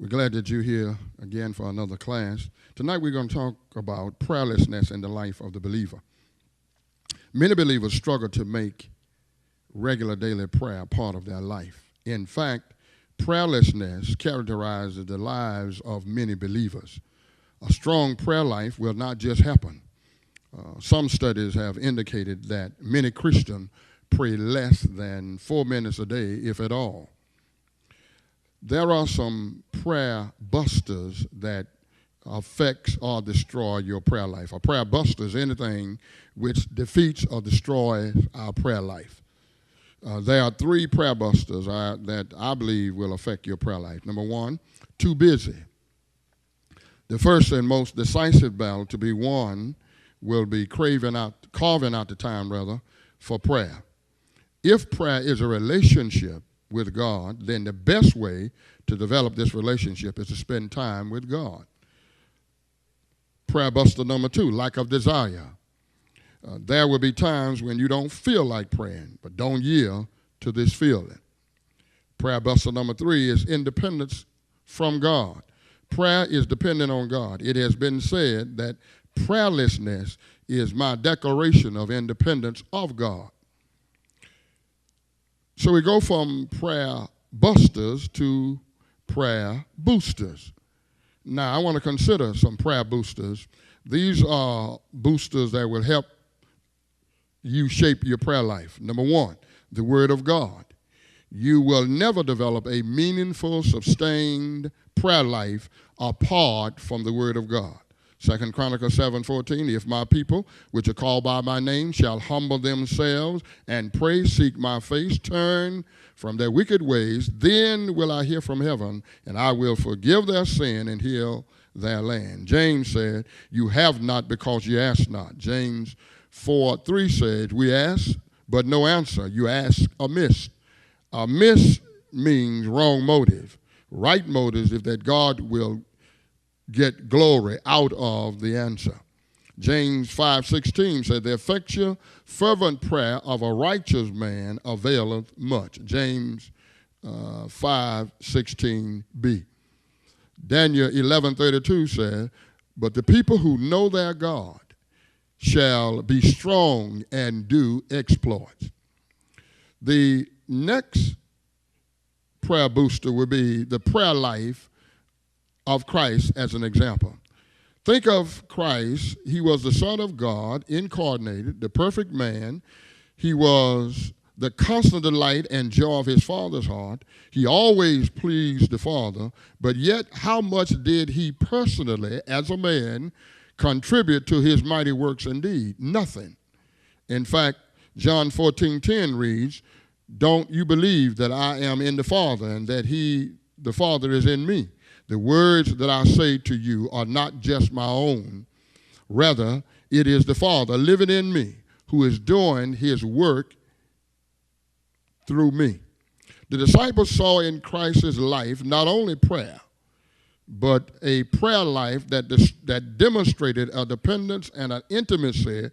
We're glad that you're here again for another class. Tonight we're going to talk about prayerlessness in the life of the believer. Many believers struggle to make regular daily prayer part of their life. In fact, prayerlessness characterizes the lives of many believers. A strong prayer life will not just happen. Some studies have indicated that many Christians pray less than 4 minutes a day, if at all. There are some prayer busters that affects or destroy your prayer life. A prayer buster is anything which defeats or destroys our prayer life. There are 3 prayer busters that I believe will affect your prayer life. Number 1, too busy. The first and most decisive battle to be won will be carving out the time for prayer. If prayer is a relationship with God, then the best way to develop this relationship is to spend time with God. Prayer buster number 2, lack of desire. There will be times when you don't feel like praying, but don't yield to this feeling. Prayer buster number 3 is independence from God. Prayer is dependent on God. It has been said that prayerlessness is my declaration of independence of God. So we go from prayer busters to prayer boosters. Now, I want to consider some prayer boosters. These are boosters that will help you shape your prayer life. Number 1, the Word of God. You will never develop a meaningful, sustained prayer life apart from the Word of God. 2 Chronicles 7:14, if my people, which are called by my name, shall humble themselves and pray, seek my face, turn from their wicked ways, then will I hear from heaven, and I will forgive their sin and heal their land. James said, you have not because you ask not. James 4:3 said, we ask, but no answer. You ask amiss. Amiss means wrong motive. Right motive is that God will get glory out of the answer. James 5:16 said, the effectual, fervent prayer of a righteous man availeth much. James 5:16b. Daniel 11:32 said, but the people who know their God shall be strong and do exploits. The next prayer booster will be the prayer life of Christ as an example. Think of Christ. He was the Son of God, incarnated, the perfect man. He was the constant delight and joy of his Father's heart. He always pleased the Father, but yet how much did he personally, as a man, contribute to his mighty works and deeds? Nothing. In fact, John 14:10 reads, don't you believe that I am in the Father and that the Father is in me? The words that I say to you are not just my own. Rather, it is the Father living in me who is doing his work through me. The disciples saw in Christ's life not only prayer, but a prayer life that demonstrated a dependence and an intimacy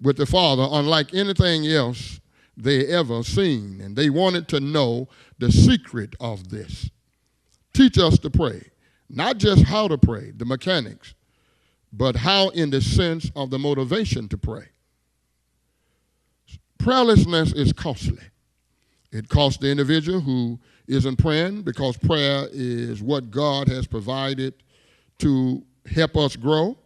with the Father unlike anything else they ever seen. And they wanted to know the secret of this. Teach us to pray. Not just how to pray, the mechanics, but how in the sense of the motivation to pray. Prayerlessness is costly. It costs the individual who isn't praying because prayer is what God has provided to help us grow.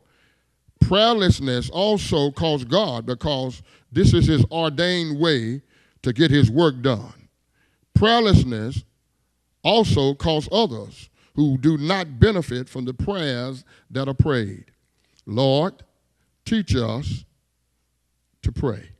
Prayerlessness also costs God because this is his ordained way to get his work done. Prayerlessness also costs others who do not benefit from the prayers that are prayed. Lord, teach us to pray.